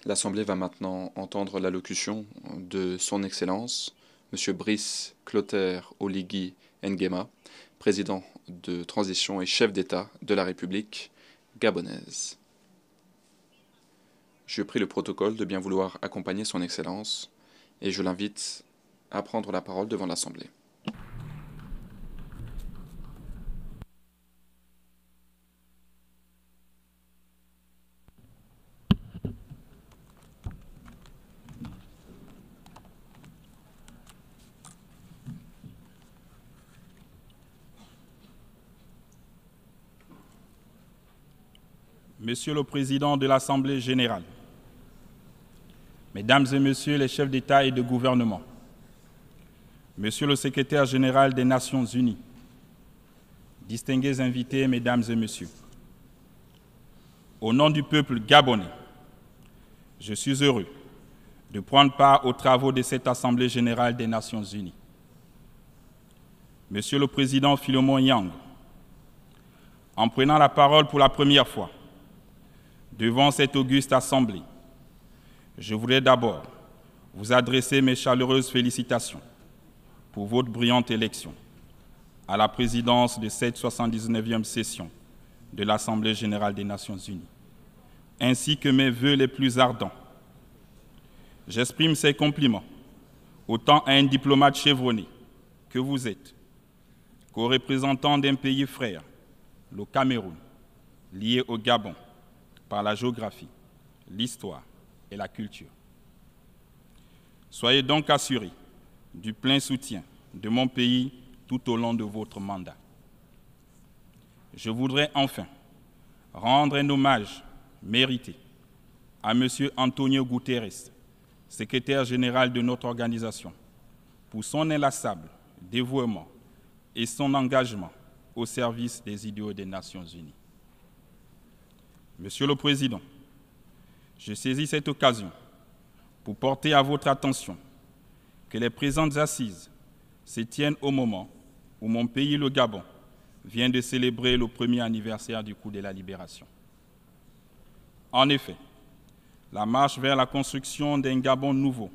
L'Assemblée va maintenant entendre l'allocution de Son Excellence, M. Brice Clotaire Oligui Nguema, président de transition et chef d'État de la République gabonaise. Je prie le protocole de bien vouloir accompagner Son Excellence et je l'invite à prendre la parole devant l'Assemblée. Monsieur le Président de l'Assemblée générale, Mesdames et Messieurs les chefs d'État et de gouvernement, Monsieur le Secrétaire général des Nations unies, distingués invités, Mesdames et Messieurs, au nom du peuple gabonais, je suis heureux de prendre part aux travaux de cette Assemblée générale des Nations unies. Monsieur le Président Philemon Yang, en prenant la parole pour la première fois devant cette auguste Assemblée, je voudrais d'abord vous adresser mes chaleureuses félicitations pour votre brillante élection à la présidence de cette 79e session de l'Assemblée générale des Nations unies, ainsi que mes vœux les plus ardents. J'exprime ces compliments autant à un diplomate chevronné que vous êtes, qu'aux représentants d'un pays frère, le Cameroun, lié au Gabon par la géographie, l'histoire et la culture. Soyez donc assurés du plein soutien de mon pays tout au long de votre mandat. Je voudrais enfin rendre un hommage mérité à M. Antonio Guterres, secrétaire général de notre organisation, pour son inlassable dévouement et son engagement au service des idéaux des Nations unies. Monsieur le Président, je saisis cette occasion pour porter à votre attention que les présentes assises se tiennent au moment où mon pays, le Gabon, vient de célébrer le premier anniversaire du coup de la libération. En effet, la marche vers la construction d'un Gabon nouveau,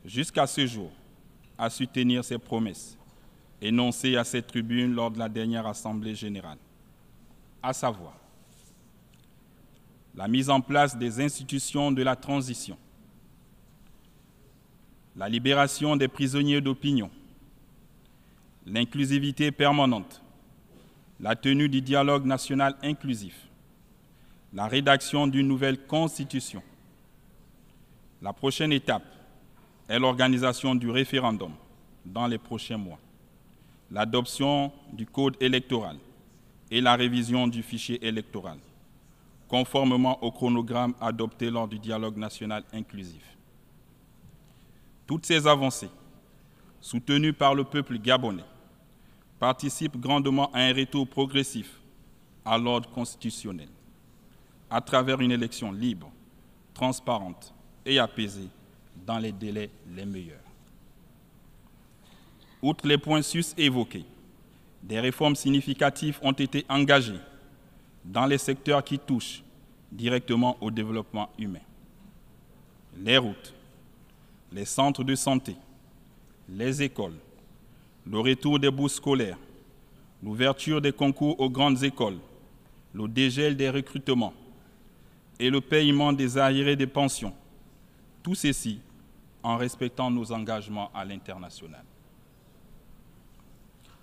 jusqu'à ce jour, a su tenir ses promesses énoncées à cette tribune lors de la dernière Assemblée générale, à savoir la mise en place des institutions de la transition, la libération des prisonniers d'opinion, l'inclusivité permanente, la tenue du dialogue national inclusif, la rédaction d'une nouvelle constitution. La prochaine étape est l'organisation du référendum dans les prochains mois, l'adoption du code électoral et la révision du fichier électoral, conformément au chronogramme adopté lors du dialogue national inclusif. Toutes ces avancées, soutenues par le peuple gabonais, participent grandement à un retour progressif à l'ordre constitutionnel, à travers une élection libre, transparente et apaisée dans les délais les meilleurs. Outre les points sus évoqués, des réformes significatives ont été engagées dans les secteurs qui touchent directement au développement humain. Les routes, les centres de santé, les écoles, le retour des bourses scolaires, l'ouverture des concours aux grandes écoles, le dégel des recrutements et le paiement des arriérés des pensions, tout ceci en respectant nos engagements à l'international.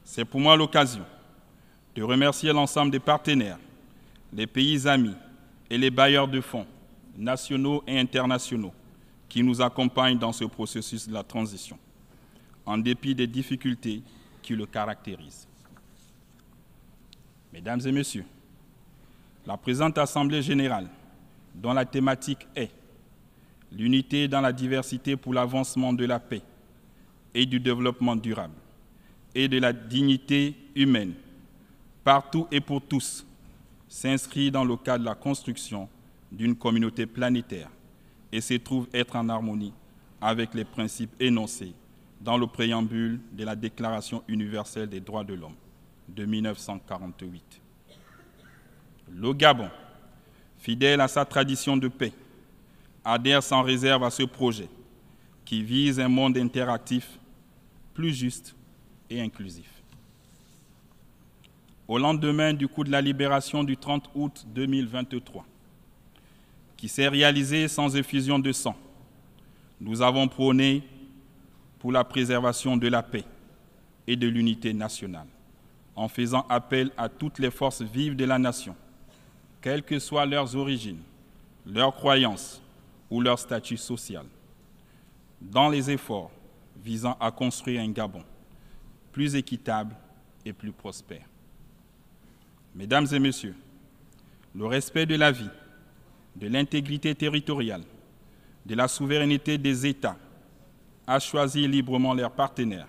C'est pour moi l'occasion de remercier l'ensemble des partenaires, les pays amis et les bailleurs de fonds, nationaux et internationaux, qui nous accompagnent dans ce processus de la transition, en dépit des difficultés qui le caractérisent. Mesdames et Messieurs, la présente Assemblée générale, dont la thématique est l'unité dans la diversité pour l'avancement de la paix et du développement durable et de la dignité humaine, partout et pour tous, s'inscrit dans le cadre de la construction d'une communauté planétaire et se trouve être en harmonie avec les principes énoncés dans le préambule de la Déclaration universelle des droits de l'homme de 1948. Le Gabon, fidèle à sa tradition de paix, adhère sans réserve à ce projet qui vise un monde interactif, plus juste et inclusif. Au lendemain du coup de la libération du 30 août 2023, qui s'est réalisé sans effusion de sang, nous avons prôné pour la préservation de la paix et de l'unité nationale, en faisant appel à toutes les forces vives de la nation, quelles que soient leurs origines, leurs croyances ou leur statut social, dans les efforts visant à construire un Gabon plus équitable et plus prospère. Mesdames et messieurs, le respect de la vie, de l'intégrité territoriale, de la souveraineté des États, à choisir librement leurs partenaires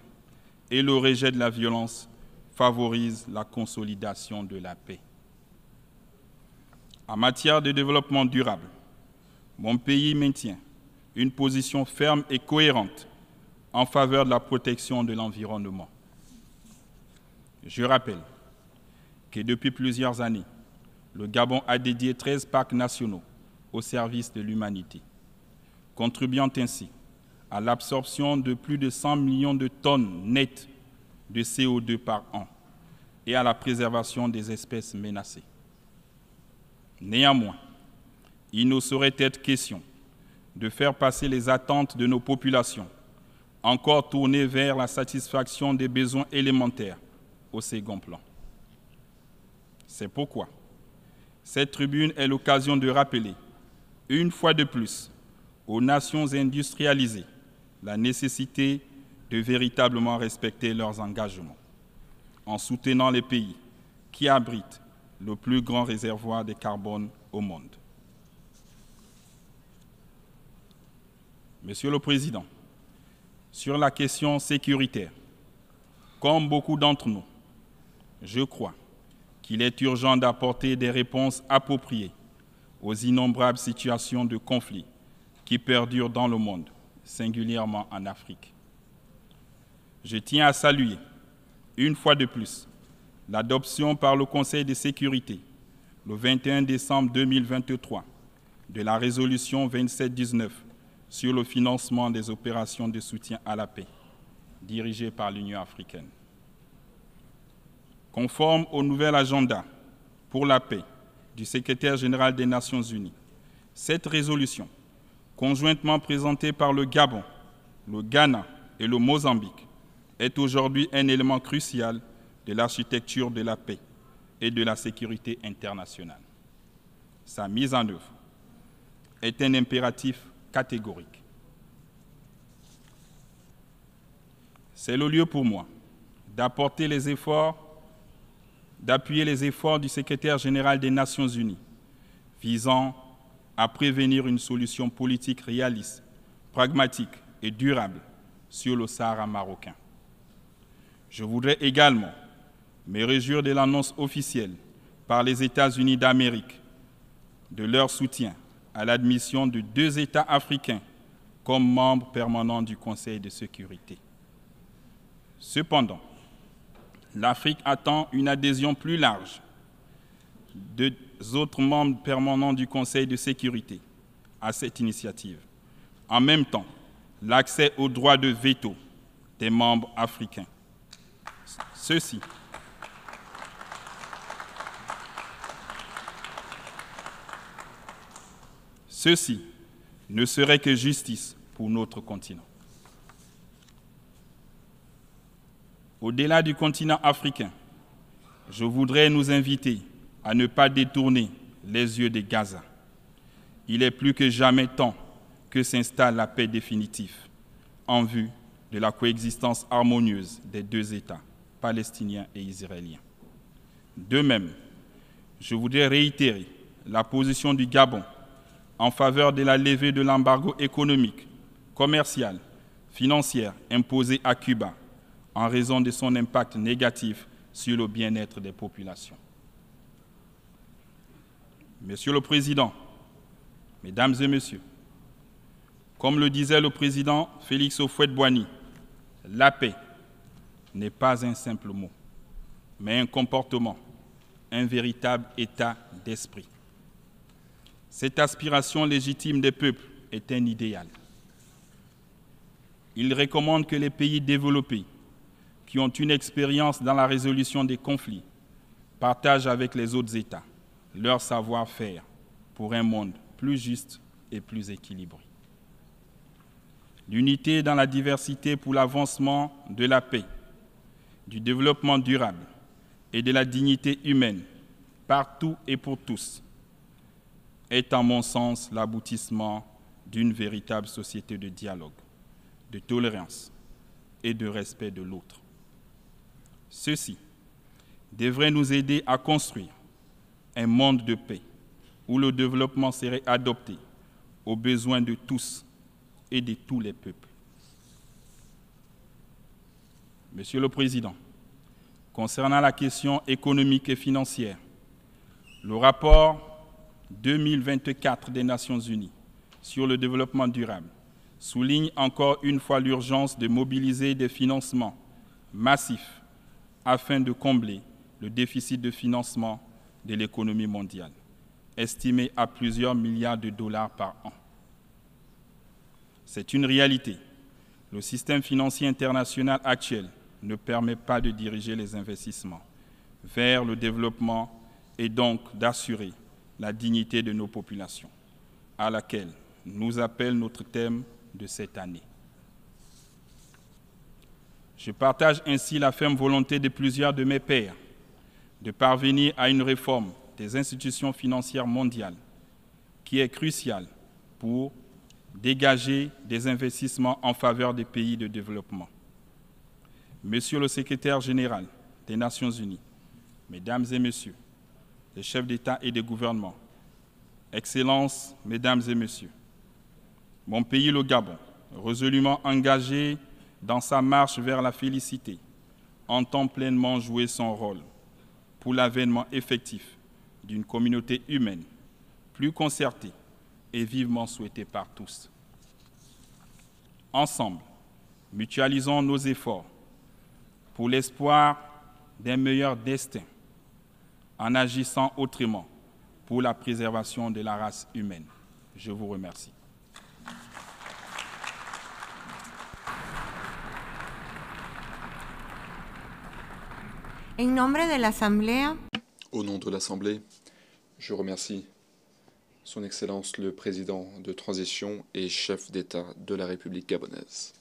et le rejet de la violence favorise la consolidation de la paix. En matière de développement durable, mon pays maintient une position ferme et cohérente en faveur de la protection de l'environnement. Je rappelle que depuis plusieurs années, le Gabon a dédié 13 parcs nationaux au service de l'humanité, contribuant ainsi à l'absorption de plus de 100 millions de tonnes nettes de CO2 par an et à la préservation des espèces menacées. Néanmoins, il ne saurait être question de faire passer les attentes de nos populations, encore tournées vers la satisfaction des besoins élémentaires, au second plan. C'est pourquoi cette tribune est l'occasion de rappeler, une fois de plus, aux nations industrialisées la nécessité de véritablement respecter leurs engagements, en soutenant les pays qui abritent le plus grand réservoir de carbone au monde. Monsieur le Président, sur la question sécuritaire, comme beaucoup d'entre nous, je crois qu'il est urgent d'apporter des réponses appropriées aux innombrables situations de conflit qui perdurent dans le monde, singulièrement en Afrique. Je tiens à saluer, une fois de plus, l'adoption par le Conseil de sécurité, le 21 décembre 2023, de la résolution 2719 sur le financement des opérations de soutien à la paix, dirigée par l'Union africaine. Conforme au nouvel agenda pour la paix du secrétaire général des Nations unies, cette résolution, conjointement présentée par le Gabon, le Ghana et le Mozambique, est aujourd'hui un élément crucial de l'architecture de la paix et de la sécurité internationale. Sa mise en œuvre est un impératif catégorique. C'est le lieu pour moi d'appuyer les efforts du secrétaire général des Nations unies visant à prévenir une solution politique réaliste, pragmatique et durable sur le Sahara marocain. Je voudrais également me réjouir de l'annonce officielle par les États-Unis d'Amérique de leur soutien à l'admission de 2 États africains comme membres permanents du Conseil de sécurité. Cependant, l'Afrique attend une adhésion plus large des autres membres permanents du Conseil de sécurité à cette initiative. En même temps, l'accès au droit de veto des membres africains. Ceci ne serait que justice pour notre continent. Au-delà du continent africain, je voudrais nous inviter à ne pas détourner les yeux de Gaza. Il est plus que jamais temps que s'installe la paix définitive en vue de la coexistence harmonieuse des 2 États, palestiniens et israéliens. De même, je voudrais réitérer la position du Gabon en faveur de la levée de l'embargo économique, commercial, financier imposé à Cuba en raison de son impact négatif sur le bien-être des populations. Monsieur le Président, Mesdames et Messieurs, comme le disait le président Félix Houphouët-Boigny, la paix n'est pas un simple mot, mais un comportement, un véritable état d'esprit. Cette aspiration légitime des peuples est un idéal. Il recommande que les pays développés qui ont une expérience dans la résolution des conflits partagent avec les autres États leur savoir-faire pour un monde plus juste et plus équilibré. L'unité dans la diversité pour l'avancement de la paix, du développement durable et de la dignité humaine partout et pour tous est, à mon sens, l'aboutissement d'une véritable société de dialogue, de tolérance et de respect de l'autre. Ceci devrait nous aider à construire un monde de paix où le développement serait adopté aux besoins de tous et de tous les peuples. Monsieur le Président, concernant la question économique et financière, le rapport 2024 des Nations Unies sur le développement durable souligne encore une fois l'urgence de mobiliser des financements massifs afin de combler le déficit de financement de l'économie mondiale, estimé à plusieurs milliards de dollars par an. C'est une réalité. Le système financier international actuel ne permet pas de diriger les investissements vers le développement et donc d'assurer la dignité de nos populations, à laquelle nous appelle notre thème de cette année. Je partage ainsi la ferme volonté de plusieurs de mes pairs de parvenir à une réforme des institutions financières mondiales qui est cruciale pour dégager des investissements en faveur des pays de développement. Monsieur le secrétaire général des Nations Unies, Mesdames et Messieurs, les chefs d'État et de gouvernement, Excellences, Mesdames et Messieurs, mon pays, le Gabon, résolument engagé dans sa marche vers la félicité, entend pleinement jouer son rôle pour l'avènement effectif d'une communauté humaine plus concertée et vivement souhaitée par tous. Ensemble, mutualisons nos efforts pour l'espoir d'un meilleur destin en agissant autrement pour la préservation de la race humaine. Je vous remercie. En nombre de l'Assemblée, Au nom de l'Assemblée, je remercie Son Excellence le Président de transition et chef d'État de la République gabonaise.